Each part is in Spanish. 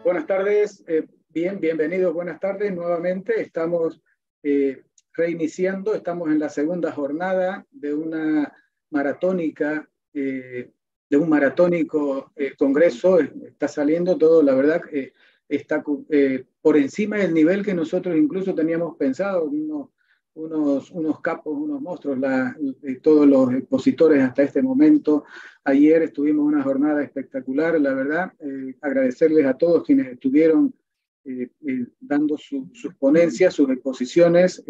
Buenas tardes, bienvenidos, buenas tardes. Nuevamente estamos reiniciando, estamos en la segunda jornada de una maratónica, de un maratónico congreso. Está saliendo todo, la verdad, está por encima del nivel que nosotros incluso teníamos pensado, unos capos, unos monstruos, todos los expositores hasta este momento. Ayer tuvimos una jornada espectacular, la verdad. Agradecerles a todos quienes estuvieron dando sus ponencias, sus exposiciones.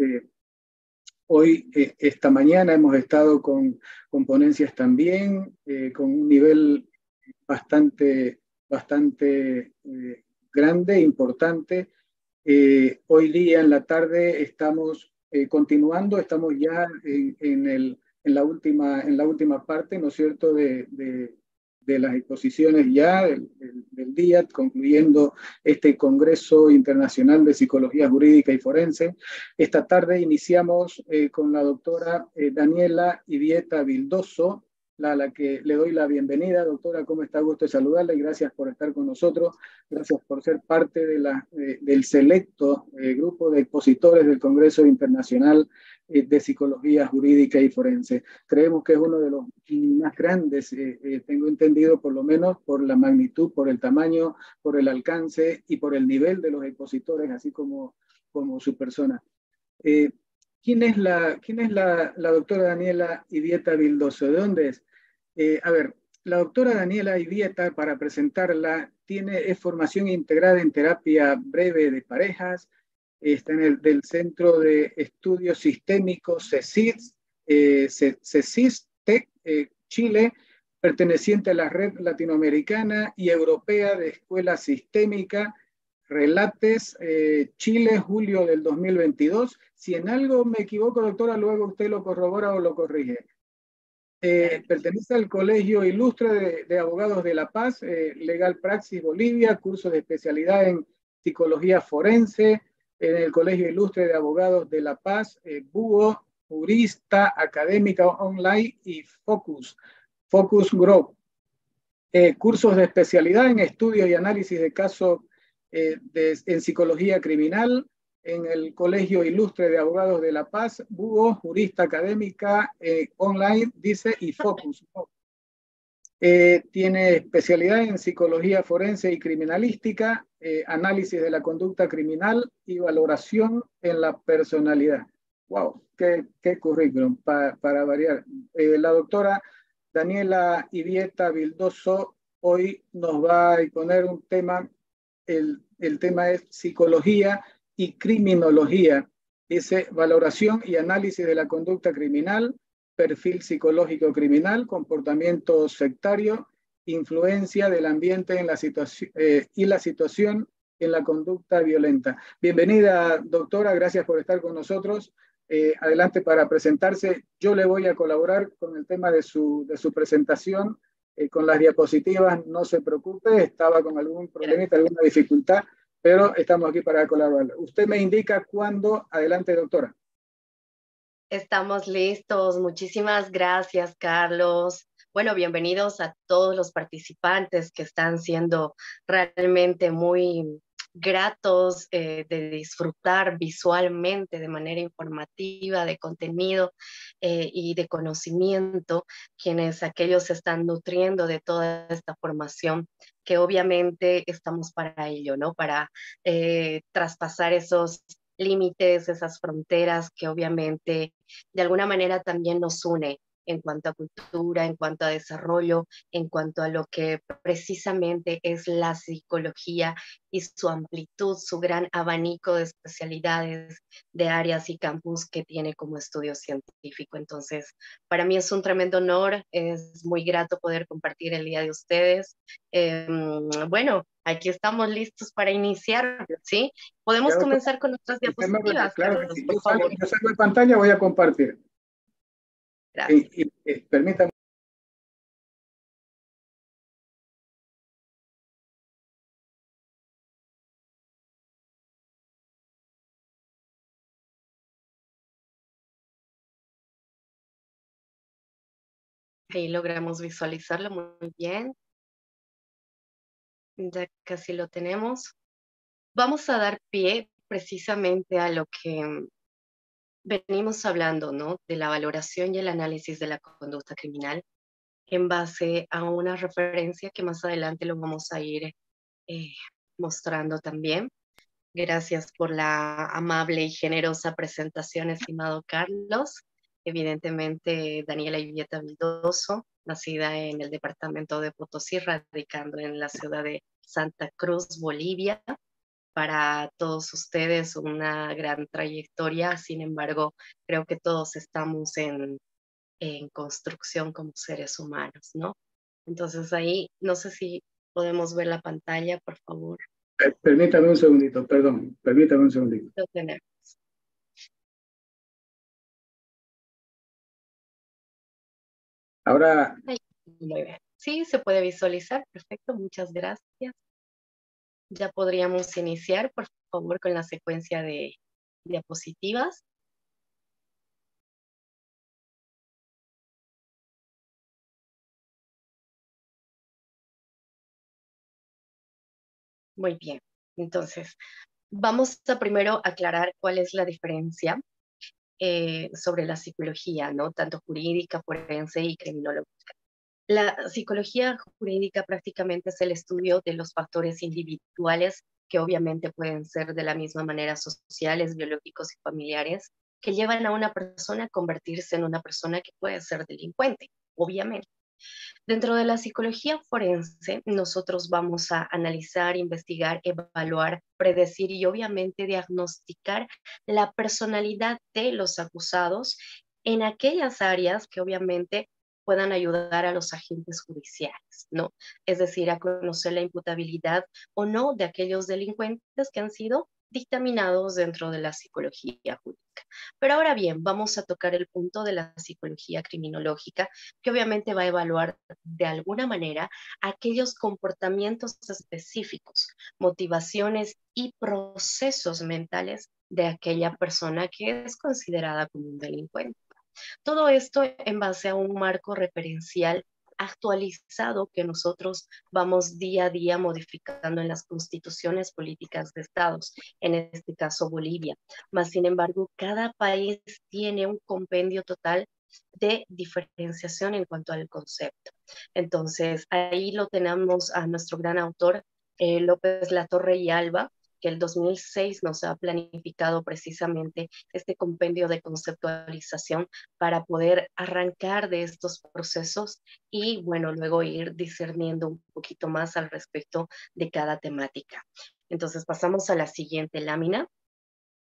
Hoy, esta mañana, hemos estado con ponencias también, con un nivel bastante grande, importante. Hoy día en la tarde estamos continuando, estamos ya en la última parte, ¿no es cierto?, de las exposiciones ya del día, concluyendo este Congreso Internacional de Psicología Jurídica y Forense. Esta tarde iniciamos con la doctora Daniela Ibieta Vildoso, a la que le doy la bienvenida. Doctora, ¿cómo está? Gusto de saludarla y gracias por estar con nosotros. Gracias por ser parte del selecto grupo de expositores del Congreso Internacional de Psicología Jurídica y Forense. Creemos que es uno de los más grandes, tengo entendido, por lo menos por la magnitud, por el tamaño, por el alcance y por el nivel de los expositores, así como su persona. ¿Quién es la doctora Daniela Ibieta Vildoso? ¿De dónde es? A ver, la doctora Daniela Ibieta, para presentarla, es formación integrada en terapia breve de parejas, está en del Centro de Estudios Sistémicos CESIS, TEC, Chile, perteneciente a la Red Latinoamericana y Europea de Escuela Sistémica, Relates, Chile, julio del 2022. Si en algo me equivoco, doctora, luego usted lo corrobora o lo corrige. Pertenece al Colegio Ilustre de Abogados de La Paz, Legal Praxis Bolivia, curso de especialidad en Psicología Forense, en el Colegio Ilustre de Abogados de La Paz, BUO, Jurista, Académica Online y Focus Group. Cursos de especialidad en estudio y análisis de casos en Psicología Criminal, en el Colegio Ilustre de Abogados de La Paz, BUO, Jurista Académica Online, dice, y Focus. Tiene especialidad en Psicología Forense y Criminalística, análisis de la conducta criminal y valoración en la personalidad. ¡Wow! ¡Qué currículum para variar! La doctora Daniela Ibieta Vildoso hoy nos va a exponer un tema. El tema es psicología y criminología. Dice valoración y análisis de la conducta criminal, perfil psicológico criminal, comportamiento sectario, influencia del ambiente en la situación y la situación en la conducta violenta. Bienvenida, doctora, gracias por estar con nosotros. Adelante para presentarse. Yo le voy a colaborar con el tema de su presentación. Con las diapositivas, no se preocupe, estaba con algún problemita, alguna dificultad, pero estamos aquí para colaborar. Usted me indica cuándo. Adelante, doctora. Estamos listos. Muchísimas gracias, Carlos. Bueno, bienvenidos a todos los participantes que están siendo realmente muy gratos de disfrutar visualmente de manera informativa, de contenido y de conocimiento, quienes aquellos se están nutriendo de toda esta formación, que obviamente estamos para ello, ¿no? Para traspasar esos límites, esas fronteras que obviamente de alguna manera también nos une en cuanto a cultura, en cuanto a desarrollo, en cuanto a lo que precisamente es la psicología y su amplitud, su gran abanico de especialidades, de áreas y campus que tiene como estudio científico. Entonces, para mí es un tremendo honor, es muy grato poder compartir el día de ustedes. Bueno, aquí estamos listos para iniciar, ¿sí? Podemos comenzar con nuestras diapositivas, Claro Carlos, que sí. por favor. Yo salgo de pantalla, voy a compartir. Gracias. Permítame. Ahí logramos visualizarlo muy bien. Ya casi lo tenemos. Vamos a dar pie precisamente a lo que venimos hablando, ¿no? De la valoración y el análisis de la conducta criminal en base a una referencia que más adelante lo vamos a ir eh, mostrando también. Gracias por la amable y generosa presentación, estimado Carlos. Evidentemente, Daniela Ivieta Vildoso, nacida en el departamento de Potosí, radicando en la ciudad de Santa Cruz, Bolivia. Para todos ustedes una gran trayectoria, sin embargo, creo que todos estamos en construcción como seres humanos, ¿no? Entonces ahí, no sé si podemos ver la pantalla, por favor. Permítame un segundito, perdón, permítame un segundito. Lo tenemos. Ahora, Ahí, muy bien. Sí, se puede visualizar. Perfecto, muchas gracias. Ya podríamos iniciar, por favor, con la secuencia de diapositivas. Muy bien. Entonces, vamos a primero aclarar cuál es la diferencia sobre la psicología, ¿no? Tanto jurídica, forense y criminológica. La psicología jurídica prácticamente es el estudio de los factores individuales que obviamente pueden ser de la misma manera sociales, biológicos y familiares, que llevan a una persona a convertirse en una persona que puede ser delincuente, obviamente. Dentro de la psicología forense, nosotros vamos a analizar, investigar, evaluar, predecir y obviamente diagnosticar la personalidad de los acusados en aquellas áreas que obviamente puedan ayudar a los agentes judiciales, ¿no? Es decir, a conocer la imputabilidad o no de aquellos delincuentes que han sido dictaminados dentro de la psicología jurídica. Pero ahora bien, vamos a tocar el punto de la psicología criminológica, que obviamente va a evaluar de alguna manera aquellos comportamientos específicos, motivaciones y procesos mentales de aquella persona que es considerada como un delincuente. Todo esto en base a un marco referencial actualizado que nosotros vamos día a día modificando en las constituciones políticas de estados, en este caso Bolivia. Mas, sin embargo, cada país tiene un compendio total de diferenciación en cuanto al concepto. Entonces, ahí lo tenemos a nuestro gran autor, López Latorre y Alba, que el 2006 nos ha planificado precisamente este compendio de conceptualización para poder arrancar de estos procesos y, bueno, luego ir discerniendo un poquito más al respecto de cada temática. Entonces, pasamos a la siguiente lámina.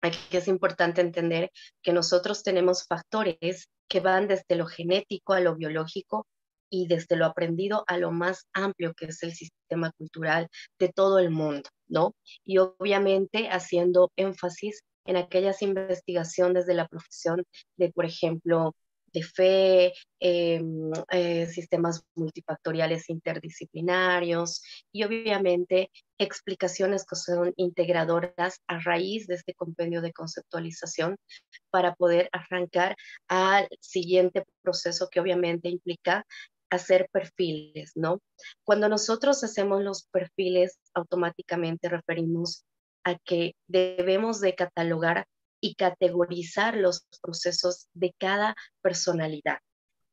Aquí es importante entender que nosotros tenemos factores que van desde lo genético a lo biológico y desde lo aprendido a lo más amplio que es el sistema cultural de todo el mundo, ¿no? Y obviamente haciendo énfasis en aquellas investigaciones de la profesión de, por ejemplo, de fe, sistemas multifactoriales interdisciplinarios y obviamente explicaciones que son integradoras a raíz de este compendio de conceptualización para poder arrancar al siguiente proceso que obviamente implica hacer perfiles, ¿no? Cuando nosotros hacemos los perfiles, automáticamente referimos a que debemos de catalogar y categorizar los procesos de cada personalidad,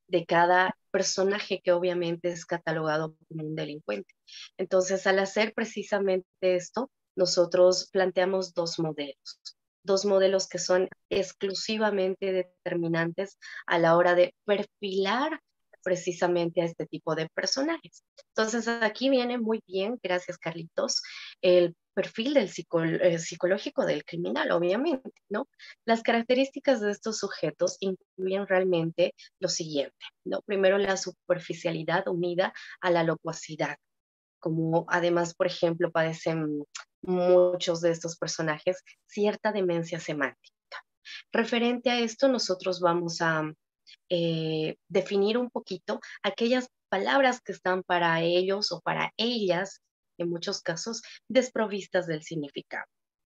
de cada personaje que obviamente es catalogado como un delincuente. Entonces, al hacer precisamente esto, nosotros planteamos dos modelos que son exclusivamente determinantes a la hora de perfilar precisamente a este tipo de personajes. Entonces, aquí viene muy bien, gracias Carlitos, el perfil del psicológico del criminal, obviamente, ¿no? Las características de estos sujetos incluyen realmente lo siguiente, ¿no? Primero, la superficialidad unida a la locuacidad, como además, por ejemplo, padecen muchos de estos personajes cierta demencia semántica. Referente a esto, nosotros vamos a definir un poquito aquellas palabras que están para ellos o para ellas, en muchos casos, desprovistas del significado.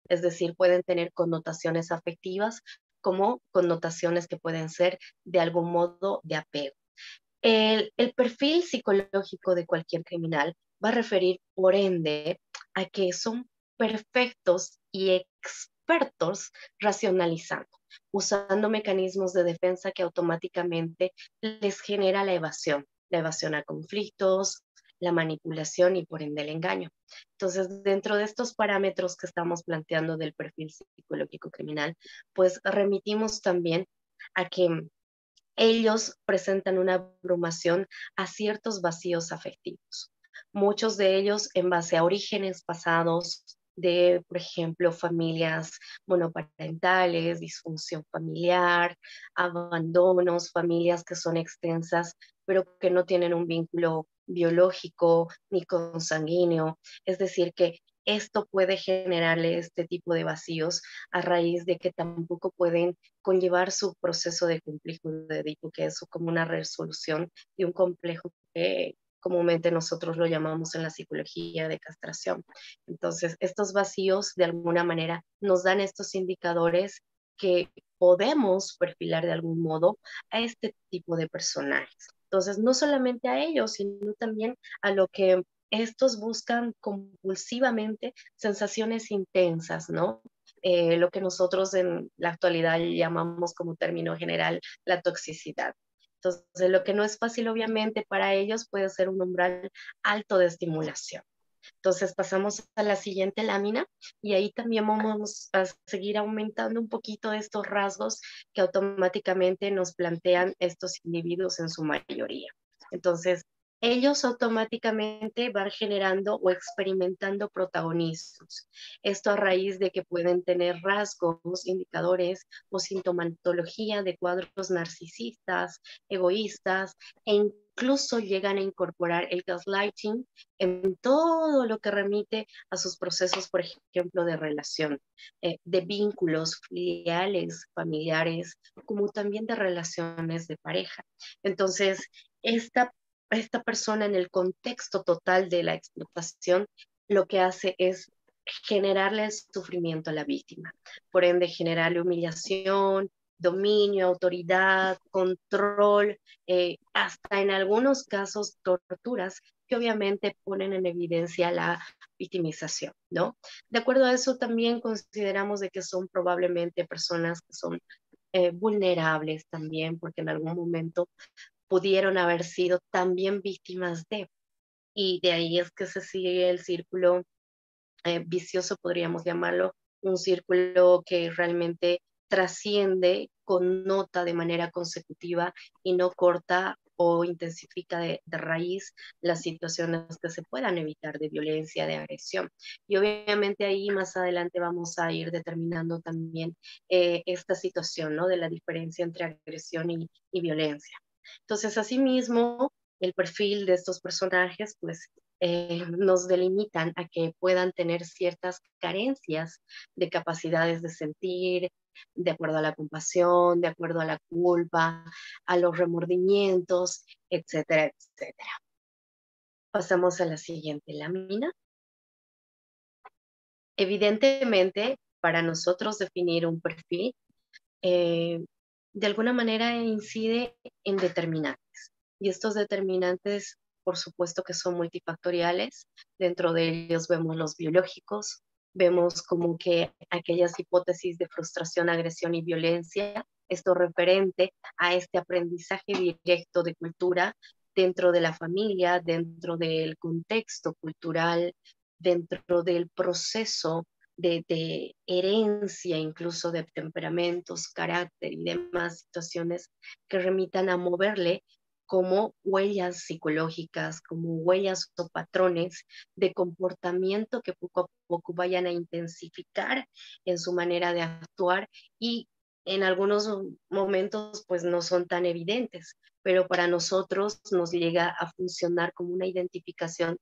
Es decir, pueden tener connotaciones afectivas como connotaciones que pueden ser de algún modo de apego. El perfil psicológico de cualquier criminal va a referir, por ende, a que son perfectos y expertos racionalizando, usando mecanismos de defensa que automáticamente les genera la evasión a conflictos, la manipulación y por ende el engaño. Entonces, dentro de estos parámetros que estamos planteando del perfil psicológico criminal, pues remitimos también a que ellos presentan una abrumación a ciertos vacíos afectivos. Muchos de ellos en base a orígenes pasados de, por ejemplo, familias monoparentales, disfunción familiar, abandonos, familias que son extensas, pero que no tienen un vínculo biológico ni consanguíneo. Es decir, que esto puede generarle este tipo de vacíos a raíz de que tampoco pueden conllevar su proceso de complejo de Edipo, que es como una resolución de un complejo que comúnmente nosotros lo llamamos en la psicología de castración. Entonces, estos vacíos de alguna manera nos dan estos indicadores que podemos perfilar de algún modo a este tipo de personajes. Entonces, no solamente a ellos, sino también a lo que estos buscan compulsivamente sensaciones intensas, ¿no? Lo que nosotros en la actualidad llamamos como término general la toxicidad. Entonces, lo que no es fácil, obviamente, para ellos puede ser un umbral alto de estimulación. Entonces, pasamos a la siguiente lámina y ahí también vamos a seguir aumentando un poquito estos rasgos que automáticamente nos plantean estos individuos en su mayoría. Entonces, ellos automáticamente van generando o experimentando protagonismos. Esto a raíz de que pueden tener rasgos, indicadores o sintomatología de cuadros narcisistas, egoístas e incluso llegan a incorporar el gaslighting en todo lo que remite a sus procesos, por ejemplo, de relación, de vínculos filiales, familiares, como también de relaciones de pareja. Entonces, esta persona en el contexto total de la explotación lo que hace es generarle el sufrimiento a la víctima, por ende generarle humillación, dominio, autoridad, control, hasta en algunos casos torturas que obviamente ponen en evidencia la victimización, ¿no? De acuerdo a eso también consideramos de que son probablemente personas que son vulnerables también, porque en algún momento pudieron haber sido también víctimas de, y de ahí es que se sigue el círculo vicioso, podríamos llamarlo, un círculo que realmente trasciende, connota de manera consecutiva y no corta o intensifica de raíz las situaciones que se puedan evitar de violencia, de agresión. Y obviamente ahí más adelante vamos a ir determinando también esta situación, ¿no? De la diferencia entre agresión y violencia. Entonces, asimismo, el perfil de estos personajes, pues nos delimitan a que puedan tener ciertas carencias de capacidades de sentir, de acuerdo a la compasión, de acuerdo a la culpa, a los remordimientos, etcétera, etcétera. Pasamos a la siguiente lámina. Evidentemente, para nosotros definir un perfil, de alguna manera incide en determinantes. Y estos determinantes, por supuesto que son multifactoriales. Dentro de ellos vemos los biológicos, vemos como que aquellas hipótesis de frustración, agresión y violencia, esto referente a este aprendizaje directo de cultura dentro de la familia, dentro del contexto cultural, dentro del proceso de herencia, incluso de temperamentos, carácter y demás situaciones que remitan a moverle como huellas psicológicas, como huellas o patrones de comportamiento que poco a poco vayan a intensificar en su manera de actuar y en algunos momentos pues no son tan evidentes, pero para nosotros nos llega a funcionar como una identificación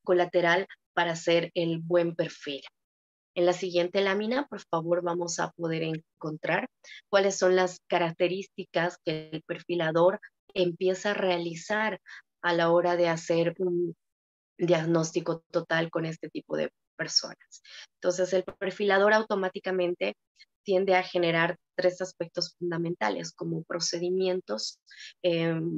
colateral para hacer el buen perfil. En la siguiente lámina, por favor, vamos a poder encontrar cuáles son las características que el perfilador empieza a realizar a la hora de hacer diagnóstico total con este tipo de personas. Entonces, el perfilador automáticamente tiende a generar tres aspectos fundamentales como procedimientos,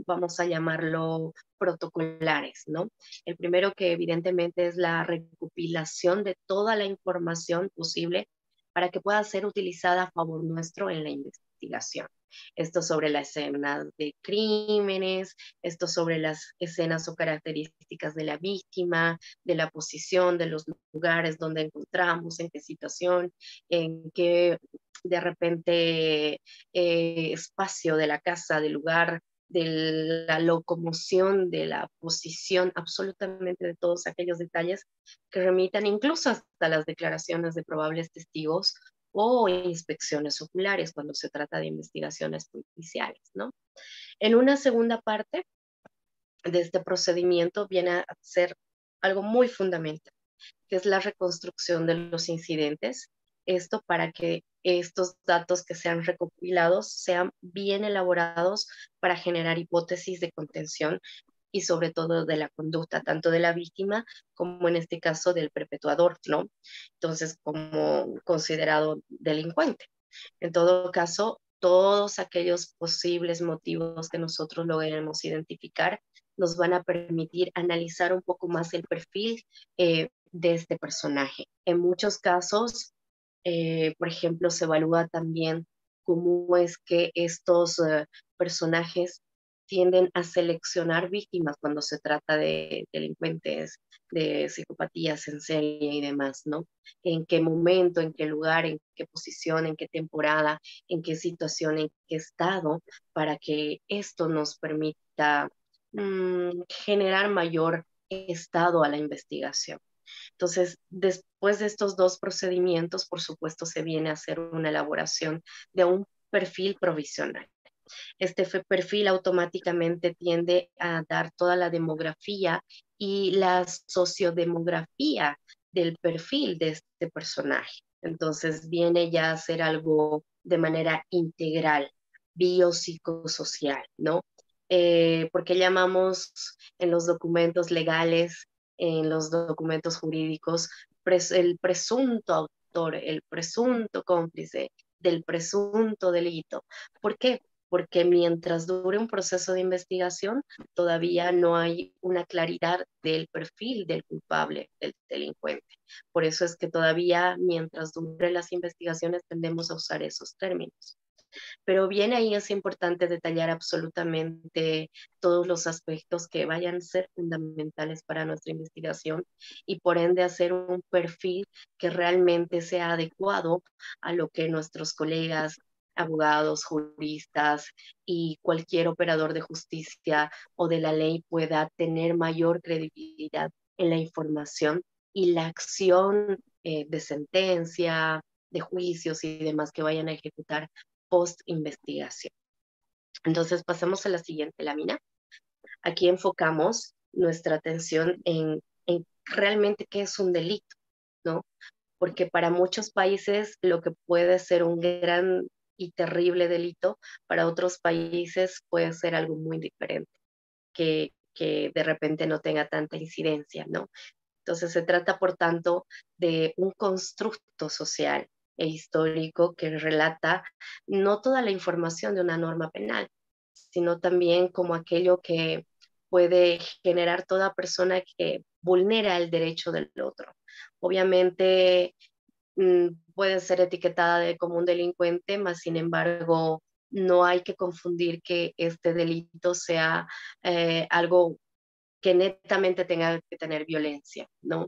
vamos a llamarlo protocolares, ¿no? El primero que evidentemente es la recopilación de toda la información posible para que pueda ser utilizada a favor nuestro en la investigación. Esto sobre la escena de crímenes, esto sobre las escenas o características de la víctima, de la posición, de los lugares donde encontramos, en qué situación, en qué de repente espacio de la casa, del lugar, de la locomoción, de la posición, absolutamente de todos aquellos detalles que remitan incluso hasta las declaraciones de probables testigos o inspecciones oculares cuando se trata de investigaciones policiales, ¿no? En una segunda parte de este procedimiento viene a ser algo muy fundamental, que es la reconstrucción de los incidentes. Esto para que estos datos que sean recopilados sean bien elaborados para generar hipótesis de contención y sobre todo de la conducta, tanto de la víctima como en este caso del perpetuador, ¿no? Entonces, como considerado delincuente. En todo caso, todos aquellos posibles motivos que nosotros logremos identificar nos van a permitir analizar un poco más el perfil de este personaje. En muchos casos, por ejemplo, se evalúa también cómo es que estos personajes tienden a seleccionar víctimas cuando se trata de delincuentes, de psicopatías en serie y demás, ¿no? En qué momento, en qué lugar, en qué posición, en qué temporada, en qué situación, en qué estado, para que esto nos permita generar mayor estado a la investigación. Entonces, después de estos dos procedimientos, por supuesto, se viene a hacer una elaboración de un perfil provisional. Este perfil automáticamente tiende a dar toda la demografía y la sociodemografía del perfil de este personaje. Entonces viene ya a ser algo de manera integral, biopsicosocial, ¿no? Porque llamamos en los documentos legales, en los documentos jurídicos, el presunto autor, el presunto cómplice del presunto delito. ¿Por qué? Porque mientras dure un proceso de investigación, todavía no hay una claridad del perfil del culpable, del delincuente. Por eso es que todavía, mientras dure las investigaciones, tendemos a usar esos términos. Pero bien ahí es importante detallar absolutamente todos los aspectos que vayan a ser fundamentales para nuestra investigación y por ende hacer un perfil que realmente sea adecuado a lo que nuestros colegas, abogados, juristas y cualquier operador de justicia o de la ley pueda tener mayor credibilidad en la información y la acción de sentencia, de juicios y demás que vayan a ejecutar post-investigación. Entonces pasamos a la siguiente lámina. Aquí enfocamos nuestra atención en realmente qué es un delito, ¿no? Porque para muchos países lo que puede ser un gran y terrible delito, para otros países puede ser algo muy diferente, que de repente no tenga tanta incidencia, ¿no? Entonces se trata, por tanto, de un constructo social e histórico que relata no toda la información de una norma penal, sino también como aquello que puede generar toda persona que vulnera el derecho del otro. Obviamente puede ser etiquetada como un delincuente, mas sin embargo no hay que confundir que este delito sea algo que netamente tenga que tener violencia, ¿no?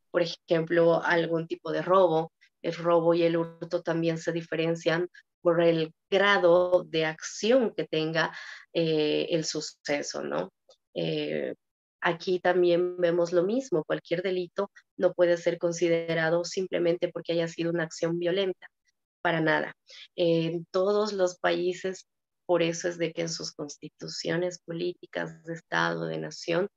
Por ejemplo, algún tipo de robo. El robo y el hurto también se diferencian por el grado de acción que tenga el suceso, ¿no? Eh, Aquí también vemos lo mismo. Cualquier delito no puede ser considerado simplemente porque haya sido una acción violenta, para nada. En todos los países, por eso es de que en sus constituciones políticas de Estado, de nación,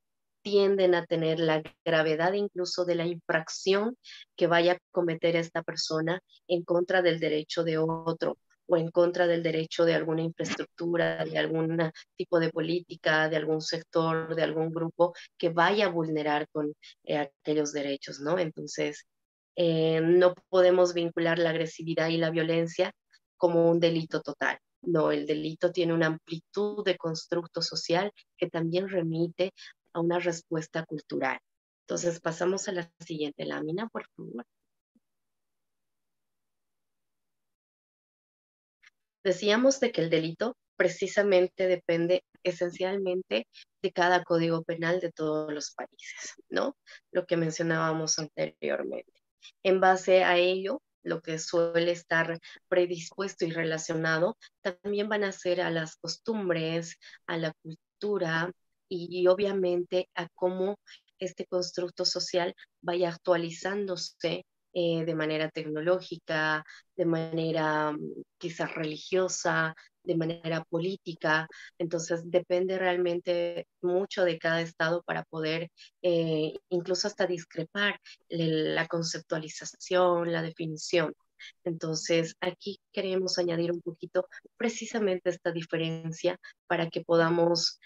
tienden a tener la gravedad incluso de la infracción que vaya a cometer esta persona en contra del derecho de otro o en contra del derecho de alguna infraestructura, de algún tipo de política, de algún sector, de algún grupo que vaya a vulnerar con aquellos derechos, ¿no? Entonces, no podemos vincular la agresividad y la violencia como un delito total. No, el delito tiene una amplitud de constructo social que también remite a una respuesta cultural. Entonces, pasamos a la siguiente lámina, por favor. Decíamos de que el delito precisamente depende esencialmente de cada código penal de todos los países, ¿no? Lo que mencionábamos anteriormente. En base a ello, lo que suele estar predispuesto y relacionado también van a ser a las costumbres, a la cultura y obviamente a cómo este constructo social vaya actualizándose de manera tecnológica, de manera quizás religiosa, de manera política. Entonces depende realmente mucho de cada estado para poder incluso hasta discrepar la conceptualización, la definición. Entonces, aquí queremos añadir un poquito precisamente esta diferencia para que podamos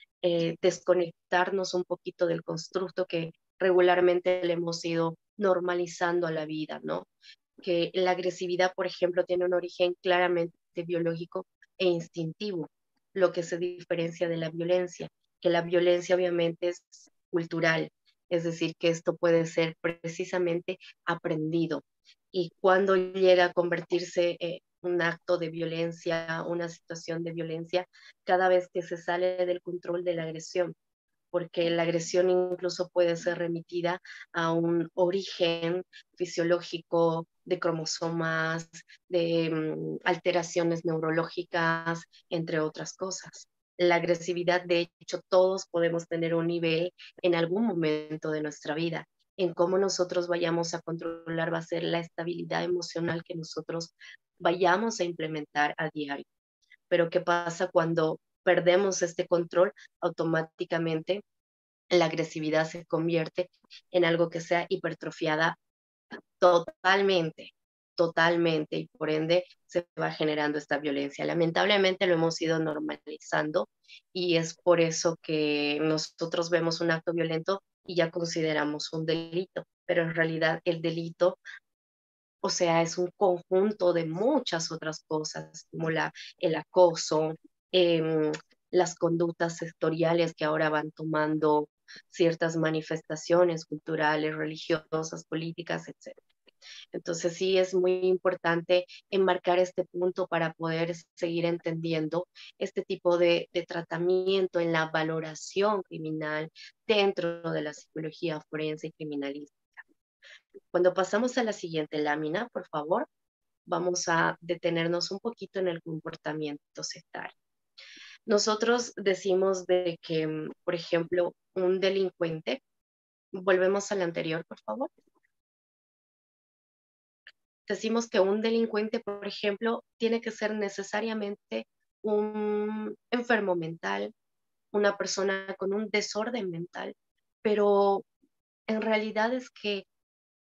desconectarnos un poquito del constructo que regularmente le hemos ido normalizando a la vida, ¿no? Que la agresividad, por ejemplo, tiene un origen claramente biológico e instintivo, lo que se diferencia de la violencia, que la violencia obviamente es cultural, es decir, que esto puede ser precisamente aprendido. Y cuando llega a convertirse en un acto de violencia, una situación de violencia, cada vez que se sale del control de la agresión, porque la agresión incluso puede ser remitida a un origen fisiológico de cromosomas, de alteraciones neurológicas, entre otras cosas. La agresividad, de hecho, todos podemos tener un nivel en algún momento de nuestra vida. En cómo nosotros vayamos a controlar va a ser la estabilidad emocional que nosotros vayamos a implementar a diario. Pero ¿qué pasa cuando perdemos este control? Automáticamente la agresividad se convierte en algo que sea hipertrofiada totalmente, totalmente, y por ende se va generando esta violencia. Lamentablemente lo hemos ido normalizando y es por eso que nosotros vemos un acto violento y ya consideramos un delito, pero en realidad el delito, o sea, es un conjunto de muchas otras cosas, como el acoso, eh, las conductas sectoriales que ahora van tomando ciertas manifestaciones culturales, religiosas, políticas, etc. Entonces sí es muy importante enmarcar este punto para poder seguir entendiendo este tipo de tratamiento en la valoración criminal dentro de la psicología forense y criminalística. Cuando pasamos a la siguiente lámina, por favor, vamos a detenernos un poquito en el comportamiento sectario. Nosotros decimos de que, por ejemplo, un delincuente, volvemos al anterior, por favor. Decimos que un delincuente, por ejemplo, tiene que ser necesariamente un enfermo mental, una persona con un desorden mental, pero en realidad es que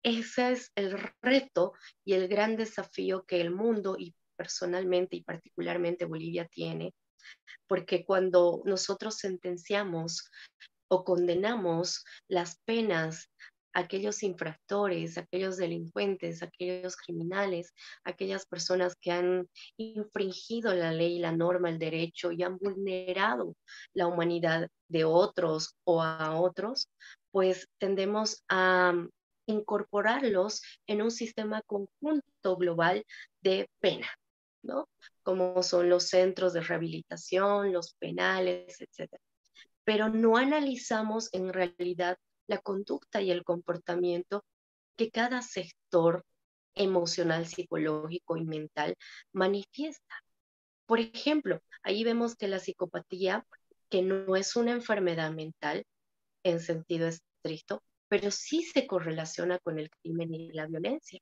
ese es el reto y el gran desafío que el mundo y personalmente y particularmente Bolivia tiene, porque cuando nosotros sentenciamos o condenamos las penas a aquellos infractores, a aquellos delincuentes, a aquellos criminales, a aquellas personas que han infringido la ley, la norma, el derecho y han vulnerado la humanidad de otros o a otros, pues tendemos a incorporarlos en un sistema conjunto global de pena, ¿no? Como son los centros de rehabilitación, los penales, etcétera. Pero no analizamos en realidad la conducta y el comportamiento que cada sector emocional, psicológico y mental manifiesta. Por ejemplo, ahí vemos que la psicopatía, que no es una enfermedad mental en sentido estricto, pero sí se correlaciona con el crimen y la violencia.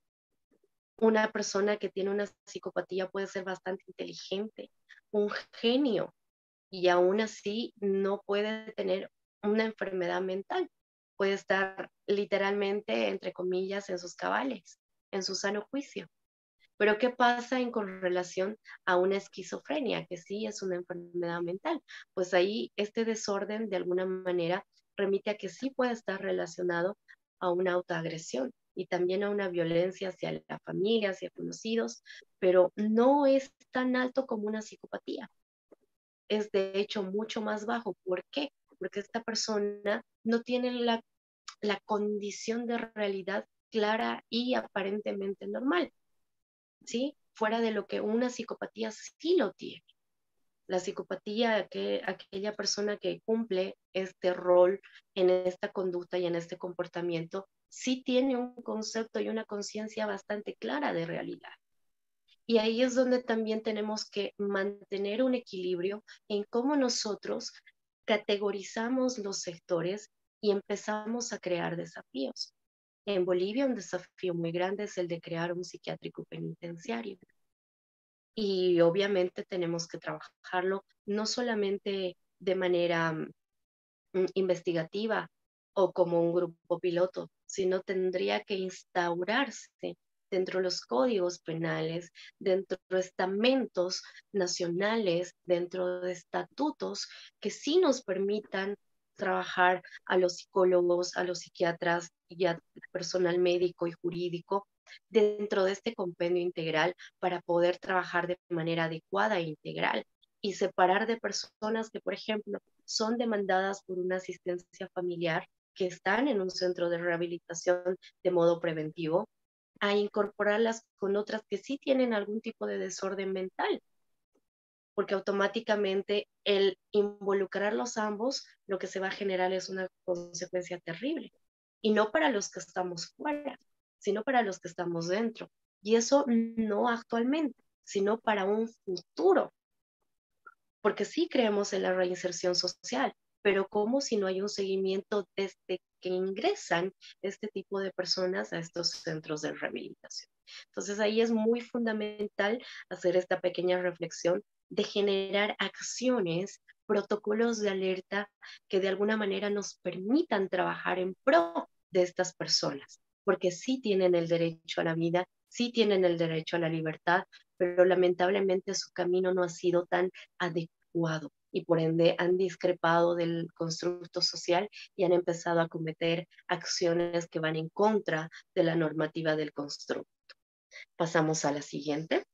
Una persona que tiene una psicopatía puede ser bastante inteligente, un genio, y aún así no puede tener una enfermedad mental. Puede estar literalmente, entre comillas, en sus cabales, en su sano juicio. Pero ¿qué pasa con relación a una esquizofrenia, que sí es una enfermedad mental? Pues ahí este desorden de alguna manera remite a que sí puede estar relacionado a una autoagresión y también a una violencia hacia la familia, hacia conocidos, pero no es tan alto como una psicopatía. Es de hecho mucho más bajo. ¿Por qué? Porque esta persona no tiene la condición de realidad clara y aparentemente normal, ¿sí? Fuera de lo que una psicopatía sí lo tiene. La psicopatía, aquella persona que cumple este rol en esta conducta y en este comportamiento, sí tiene un concepto y una conciencia bastante clara de realidad. Y ahí es donde también tenemos que mantener un equilibrio en cómo nosotros categorizamos los sectores y empezamos a crear desafíos. En Bolivia un desafío muy grande es el de crear un psiquiátrico penitenciario. Y obviamente tenemos que trabajarlo no solamente de manera investigativa o como un grupo piloto, sino tendría que instaurarse dentro de los códigos penales, dentro de estamentos nacionales, dentro de estatutos que sí nos permitan trabajar a los psicólogos, a los psiquiatras y a personal médico y jurídico dentro de este compendio integral para poder trabajar de manera adecuada e integral y separar de personas que, por ejemplo, son demandadas por una asistencia familiar que están en un centro de rehabilitación de modo preventivo, a incorporarlas con otras que sí tienen algún tipo de desorden mental, porque automáticamente el involucrarlos ambos, lo que se va a generar es una consecuencia terrible. Y no para los que estamos fuera, sino para los que estamos dentro. Y eso no actualmente, sino para un futuro, porque sí creemos en la reinserción social, pero ¿cómo si no hay un seguimiento desde que ingresan este tipo de personas a estos centros de rehabilitación? Entonces ahí es muy fundamental hacer esta pequeña reflexión de generar acciones, protocolos de alerta que de alguna manera nos permitan trabajar en pro de estas personas, porque sí tienen el derecho a la vida, sí tienen el derecho a la libertad, pero lamentablemente su camino no ha sido tan adecuado y por ende han discrepado del constructo social y han empezado a cometer acciones que van en contra de la normativa del constructo. Pasamos a la siguiente.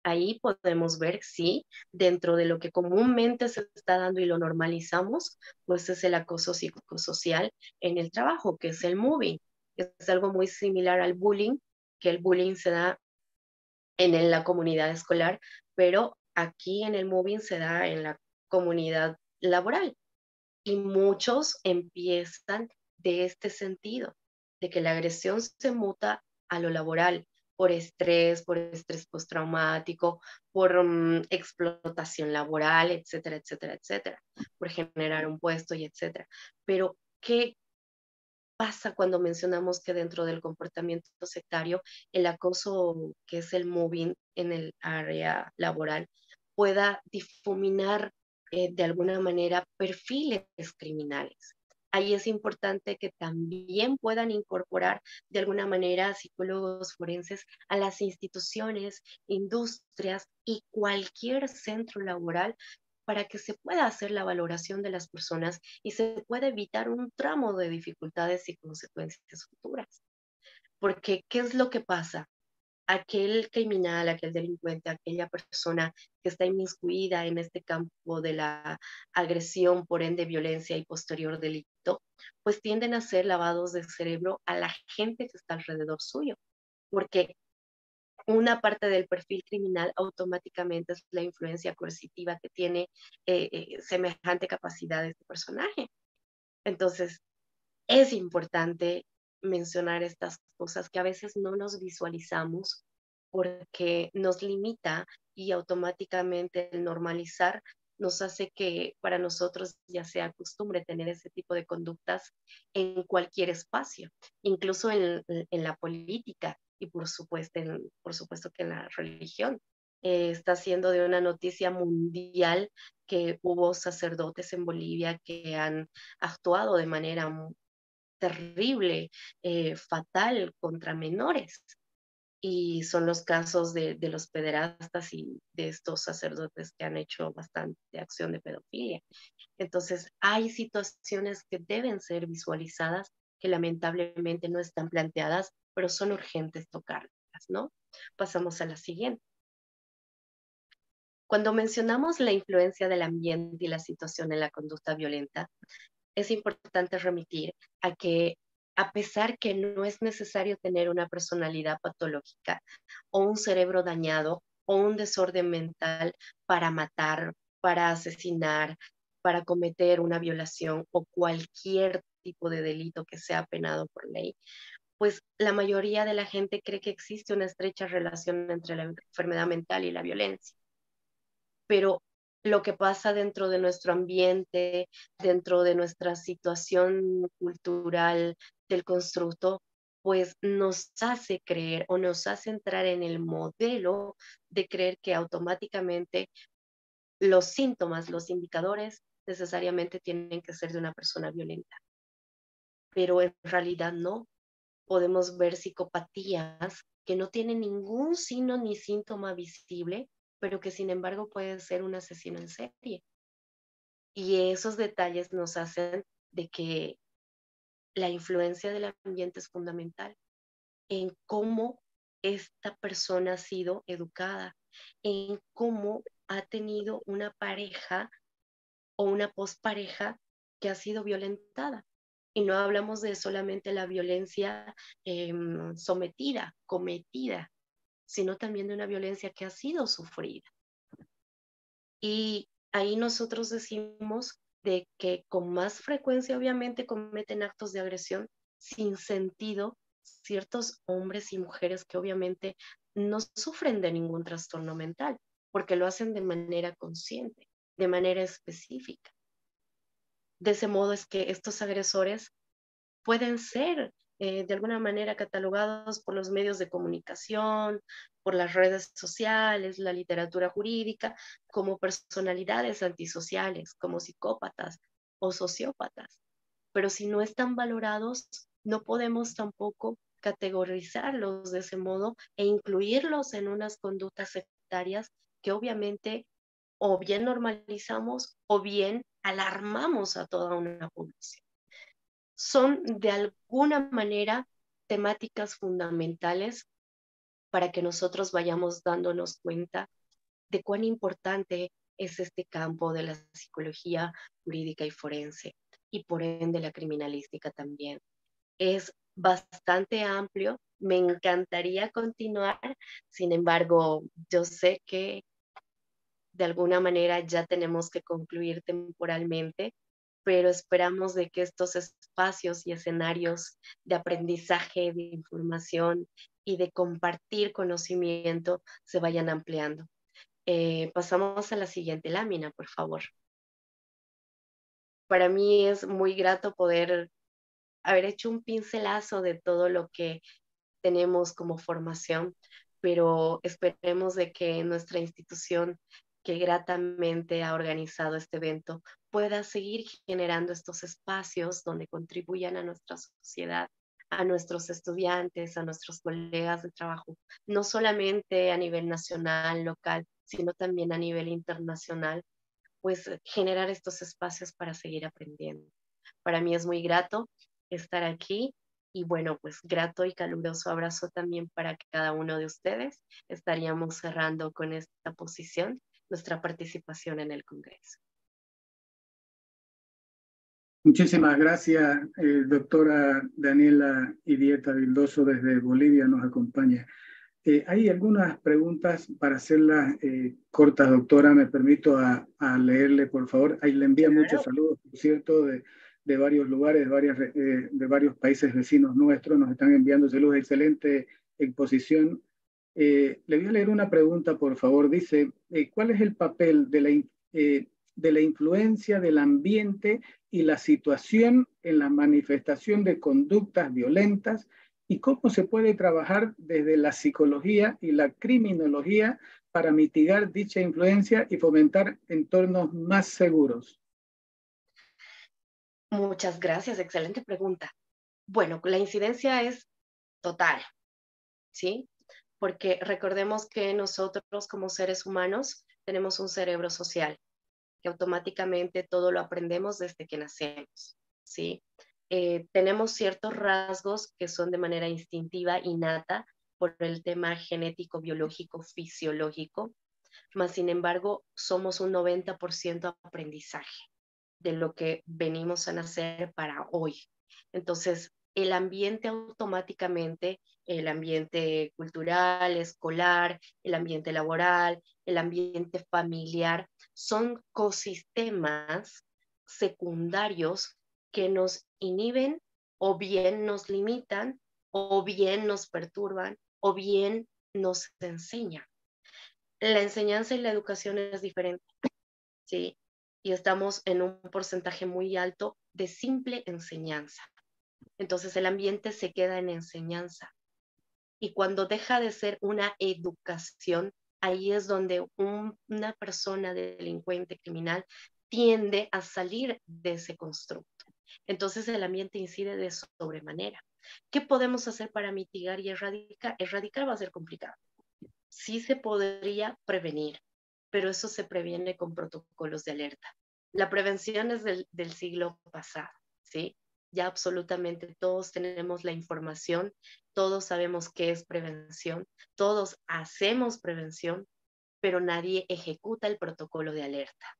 Ahí podemos ver si dentro de lo que comúnmente se está dando y lo normalizamos, pues es el acoso psicosocial en el trabajo, que es el mobbing. Es algo muy similar al bullying, que el bullying se da en la comunidad escolar, pero aquí en el moving se da en la comunidad laboral y muchos empiezan de este sentido, de que la agresión se muta a lo laboral por estrés postraumático, por explotación laboral, etcétera, etcétera, etcétera, por generar un puesto y etcétera. Pero, ¿qué pasa cuando mencionamos que dentro del comportamiento sectario, el acoso, que es el mobbing en el área laboral, pueda difuminar de alguna manera perfiles criminales? Ahí es importante que también puedan incorporar de alguna manera psicólogos forenses a las instituciones, industrias y cualquier centro laboral para que se pueda hacer la valoración de las personas y se pueda evitar un tramo de dificultades y consecuencias futuras. Porque, ¿qué es lo que pasa? Aquel criminal, aquel delincuente, aquella persona que está inmiscuida en este campo de la agresión, por ende violencia y posterior delito, pues tienden a ser lavados de cerebro a la gente que está alrededor suyo, porque una parte del perfil criminal automáticamente es la influencia coercitiva que tiene semejante capacidad de este personaje. Entonces, es importante mencionar estas cosas que a veces no nos visualizamos porque nos limita y automáticamente el normalizar nos hace que para nosotros ya sea costumbre tener ese tipo de conductas en cualquier espacio, incluso en la política y por supuesto que en la religión. Está siendo de una noticia mundial que hubo sacerdotes en Bolivia que han actuado de manera terrible, fatal contra menores. y son los casos de los pederastas y de estos sacerdotes que han hecho bastante acción de pedofilia. Entonces, hay situaciones que deben ser visualizadas, que lamentablemente no están planteadas, pero son urgentes tocarlas, ¿no? Pasamos a la siguiente. Cuando mencionamos la influencia del ambiente y la situación en la conducta violenta, es importante remitir a que a pesar que no es necesario tener una personalidad patológica o un cerebro dañado o un desorden mental para matar, para asesinar, para cometer una violación o cualquier tipo de delito que sea penado por ley, pues la mayoría de la gente cree que existe una estrecha relación entre la enfermedad mental y la violencia. Pero lo que pasa dentro de nuestro ambiente, dentro de nuestra situación cultural del constructo, pues nos hace creer o nos hace entrar en el modelo de creer que automáticamente los síntomas, los indicadores necesariamente tienen que ser de una persona violenta. Pero en realidad no. Podemos ver psicopatías que no tienen ningún signo ni síntoma visible, pero que sin embargo pueden ser un asesino en serie. Y esos detalles nos hacen de que la influencia del ambiente es fundamental en cómo esta persona ha sido educada, en cómo ha tenido una pareja o una pospareja que ha sido violentada. Y no hablamos de solamente la violencia sometida, cometida, sino también de una violencia que ha sido sufrida. Y ahí nosotros decimos de que con más frecuencia obviamente cometen actos de agresión sin sentido ciertos hombres y mujeres que obviamente no sufren de ningún trastorno mental, porque lo hacen de manera consciente, de manera específica. De ese modo es que estos agresores pueden ser de alguna manera catalogados por los medios de comunicación, por las redes sociales, la literatura jurídica, como personalidades antisociales, como psicópatas o sociópatas. Pero si no están valorados, no podemos tampoco categorizarlos de ese modo e incluirlos en unas conductas sectarias que obviamente o bien normalizamos o bien alarmamos a toda una población. Son de alguna manera temáticas fundamentales para que nosotros vayamos dándonos cuenta de cuán importante es este campo de la psicología jurídica y forense y por ende la criminalística también. Es bastante amplio, me encantaría continuar, sin embargo, yo sé que de alguna manera ya tenemos que concluir temporalmente, pero esperamos de que estos espacios y escenarios de aprendizaje, de información y de compartir conocimiento se vayan ampliando. Pasamos a la siguiente lámina, por favor. Para mí es muy grato poder haber hecho un pincelazo de todo lo que tenemos como formación, pero esperemos de que nuestra institución que gratamente ha organizado este evento pueda seguir generando estos espacios donde contribuyan a nuestra sociedad, a nuestros estudiantes, a nuestros colegas de trabajo, no solamente a nivel nacional, local, sino también a nivel internacional, pues generar estos espacios para seguir aprendiendo. Para mí es muy grato estar aquí y bueno, pues grato y caluroso abrazo también para cada uno de ustedes. Estaríamos cerrando con esta posición nuestra participación en el Congreso. Muchísimas gracias, doctora Daniela Irieta Vildoso desde Bolivia nos acompaña. Hay algunas preguntas para hacerlas cortas, doctora. Me permito a leerle, por favor. Ahí le envía muchos saludos, por cierto, de varios lugares, de varios países vecinos nuestros. Nos están enviando saludos. Excelente exposición. Le voy a leer una pregunta, por favor. Dice, ¿cuál es el papel de la influencia del ambiente y la situación en la manifestación de conductas violentas y cómo se puede trabajar desde la psicología y la criminología para mitigar dicha influencia y fomentar entornos más seguros? Muchas gracias, excelente pregunta. Bueno, la incidencia es total, ¿sí? porque recordemos que nosotros como seres humanos tenemos un cerebro social, que automáticamente todo lo aprendemos desde que nacemos, ¿sí? Tenemos ciertos rasgos que son de manera instintiva, innata, por el tema genético, biológico, fisiológico, mas sin embargo somos un 90% aprendizaje de lo que venimos a nacer para hoy. Entonces, el ambiente automáticamente, el ambiente cultural, escolar, el ambiente laboral, el ambiente familiar, son ecosistemas secundarios que nos inhiben o bien nos limitan o bien nos perturban o bien nos enseñan. La enseñanza y la educación es diferente, ¿sí? Y estamos en un porcentaje muy alto de simple enseñanza. Entonces el ambiente se queda en enseñanza. Y cuando deja de ser una educación, ahí es donde una persona delincuente, criminal, tiende a salir de ese constructo. Entonces el ambiente incide de sobremanera. ¿Qué podemos hacer para mitigar y erradicar? Erradicar va a ser complicado. Sí se podría prevenir, pero eso se previene con protocolos de alerta. La prevención es del siglo pasado, ¿sí? Ya absolutamente todos tenemos la información, todos sabemos qué es prevención, todos hacemos prevención, pero nadie ejecuta el protocolo de alerta.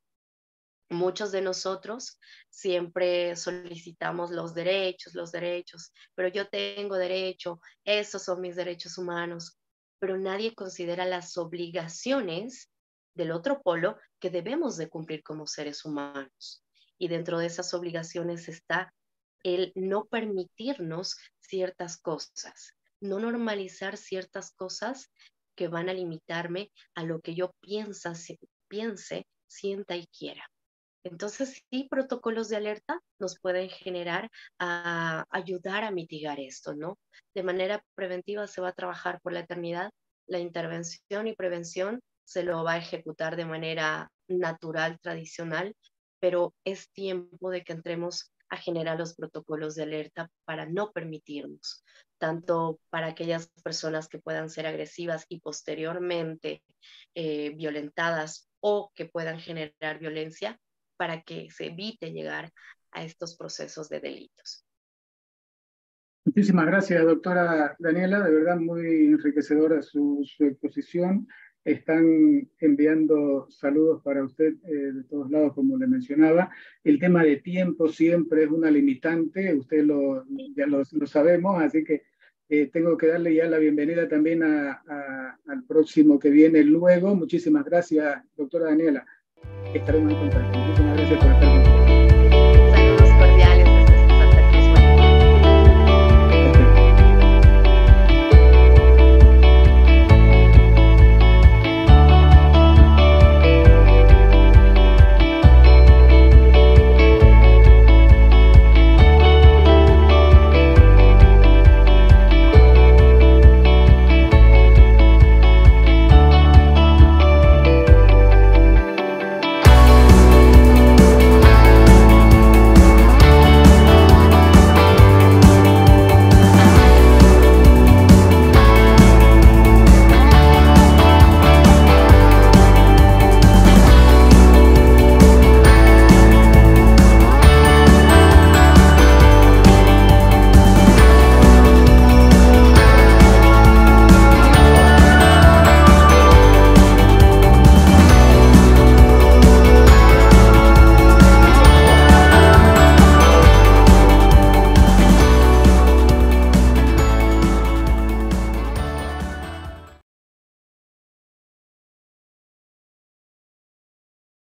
Muchos de nosotros siempre solicitamos los derechos, pero yo tengo derecho, esos son mis derechos humanos, pero nadie considera las obligaciones del otro polo que debemos de cumplir como seres humanos. Y dentro de esas obligaciones está el no permitirnos ciertas cosas, no normalizar ciertas cosas que van a limitarme a lo que yo piense, sienta y quiera. Entonces, sí, protocolos de alerta nos pueden generar a ayudar a mitigar esto, ¿no? De manera preventiva se va a trabajar por la eternidad. La intervención y prevención se lo va a ejecutar de manera natural, tradicional, pero es tiempo de que entremos a generar los protocolos de alerta para no permitirnos, tanto para aquellas personas que puedan ser agresivas y posteriormente violentadas o que puedan generar violencia, para que se evite llegar a estos procesos de delitos. Muchísimas gracias, doctora Daniela. De verdad, muy enriquecedora su exposición. Están enviando saludos para usted de todos lados, como le mencionaba. El tema de tiempo siempre es una limitante, usted ya lo sabemos, así que tengo que darle ya la bienvenida también al próximo que viene luego. Muchísimas gracias, doctora Daniela. Estaremos en contacto. Muchísimas gracias por estar con nosotros.